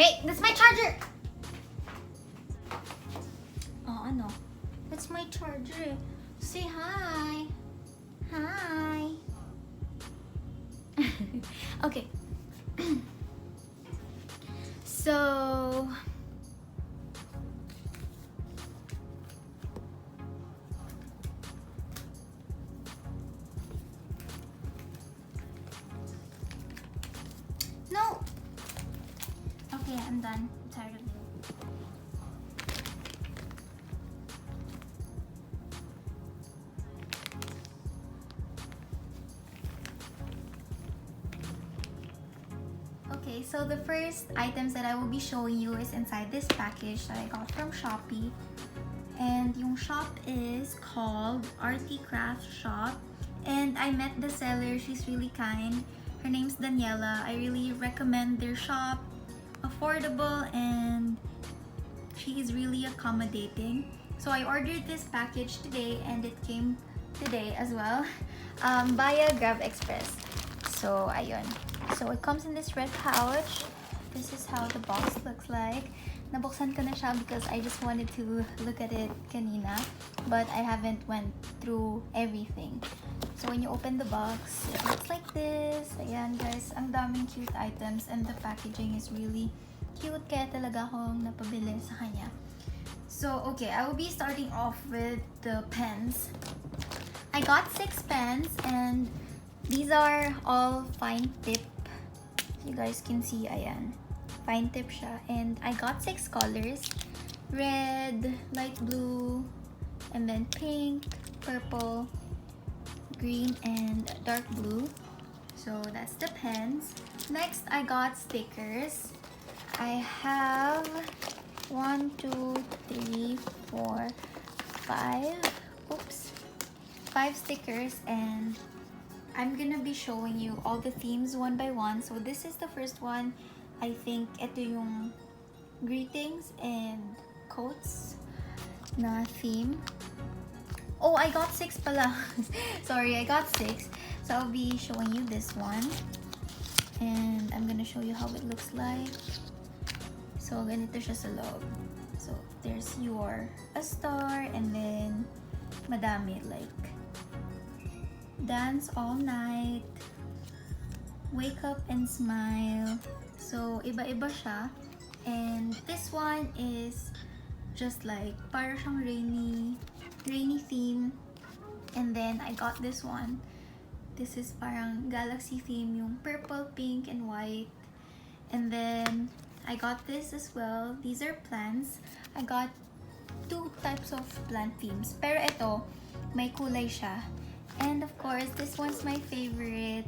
Hey, that's my charger! Oh, ano? That's my charger. Say hi. Hi. Okay. So... No! Okay, I'm done. I'm tired of you. Okay, so the first items that I will be showing you is inside this package that I got from Shopee. And yung shop is called Arty Craft Shop. And I met the seller. She's really kind. Her name's Daniela. I really recommend their shop. Affordable and she is really accommodating. So I ordered this package today and it came today as well via Grab Express. So ayun. So it comes in this red pouch. This is how the box looks like. Nabuksan ko na siya because I just wanted to look at it kanina, but I haven't went through everything. So when you open the box, it looks like this. Ayan guys, ang daming cute items and the packaging is really cute kaya talaga akong napabili sa kanya. So okay, I will be starting off with the pens. I got 6 pens and these are all fine tip. You guys can see, ayan. Fine tip siya. And I got 6 colors. Red, light blue, and then pink, purple, green, and dark blue. So that's the pens. Next, I got stickers. I have 1, 2, 3, 4, 5. Oops. 5 stickers and I'm gonna be showing you all the themes one by one. So this is the first one. I think ito yung greetings and quotes na theme. Oh, I got 6 pala. Sorry, I got 6. So I'll be showing you this one. And I'm gonna show you how it looks like. So ganito siya sa loob. So there's your a star and then madami like dance all night, wake up and smile. So iba-iba siya. And this one is just like para siyang rainy theme. And then I got this one. This is parang galaxy theme, yung purple, pink, and white. And then I got this as well. These are plants. I got 2 types of plant themes. Pero ito, may kulay siya. And of course, this one's my favorite.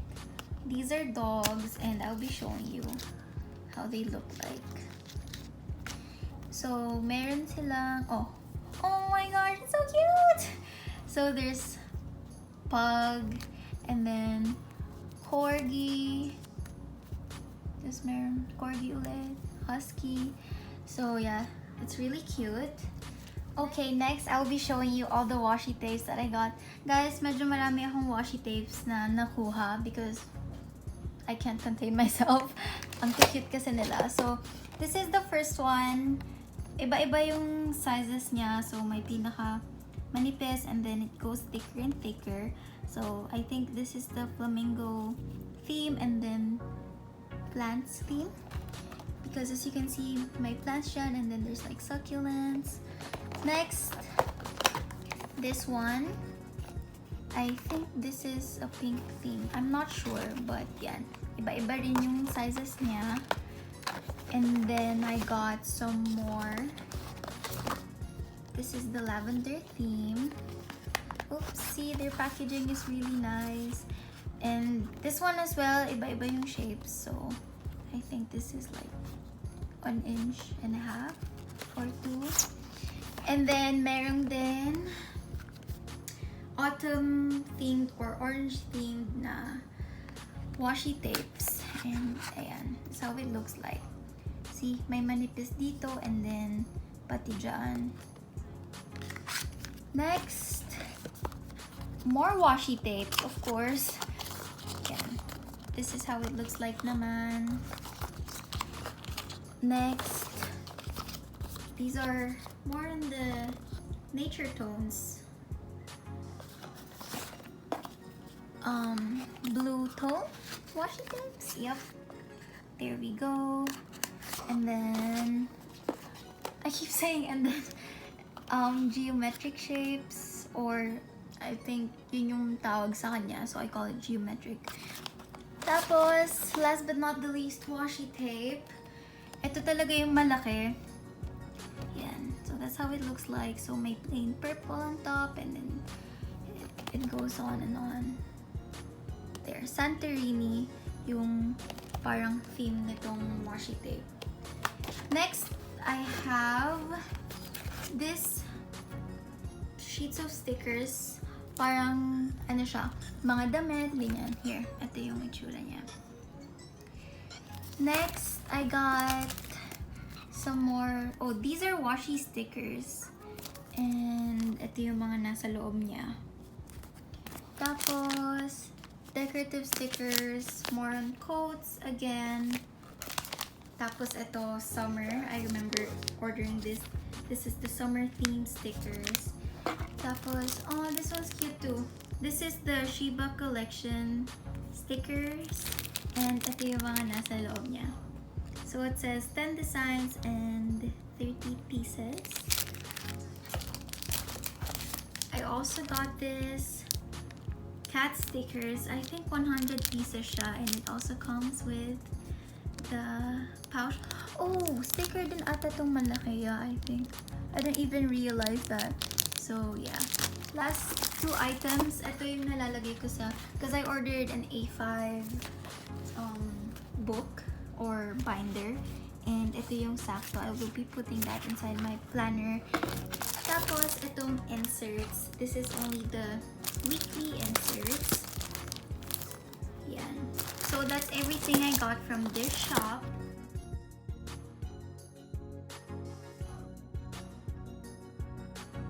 These are dogs and I'll be showing you how they look like. So, meron silang, oh my gosh, it's so cute! So, there's pug and then corgi. There's meron corgi ulit, husky. So, yeah, it's really cute. Okay, next, I'll be showing you all the washi tapes that I got. Guys, medyo marami akong washi tapes na nakuha because I can't contain myself. Ang cute kasi nila. So, this is the first one. Iba-iba yung sizes niya. So, may pinaka manipis and then it goes thicker and thicker. So, I think this is the flamingo theme and then plants theme. Because as you can see, may plants dyan and then there's like succulents. Next, this one. I think this is a pink theme. I'm not sure, but yan. Iba-iba rin yung sizes niya. And then I got some more. This is the lavender theme. Oops, see, their packaging is really nice. And this one as well, iba-iba yung shapes. So, I think this is like 1.5 inch or 2. And then, meron din autumn themed or orange themed na washi tapes. And ayan, that's how it looks like. See, may manipis dito and then pati dyan. Next, more washi tapes, of course. Ayan. This is how it looks like naman. Next, these are more in the nature tones. Blue tone washi tapes. Yep, there we go. And then I keep saying and then geometric shapes, or I think yun yung tawag sa kanya, so I call it geometric. Tapos last but not the least, washi tape. Ito talaga yung malaki. Yan, so that's how it looks like. So may plain purple on top, and then it goes on and on. There, Santorini yung parang theme nitong washi tape. Next, I have this sheets of stickers. Parang, ano siya, mga damit, ganyan. Here, ito yung itsura niya. Next, I got some more, oh, these are washi stickers. And ito yung mga nasa loob niya. Tapos, decorative stickers, more on coats again. Tapos ito, summer. I remember ordering this. This is the summer themed stickers. Tapos, oh, this one's cute too. This is the Shiba collection stickers. And ito yung mga nasa loob niya. So it says 10 designs and 30 pieces. I also got this cat stickers. I think 100 pieces siya, and it also comes with the pouch. Oh, sticker din ata tong malaki. Yeah, I think. I didn't even realize that. So yeah. Last two items. Ito yung nalalagay ko sa, because I ordered an A5 book or binder. And ito yung sakto. I will be putting that inside my planner. Tapos, itong inserts. This is only the weekly inserts. Yan. So, that's everything I got from this shop.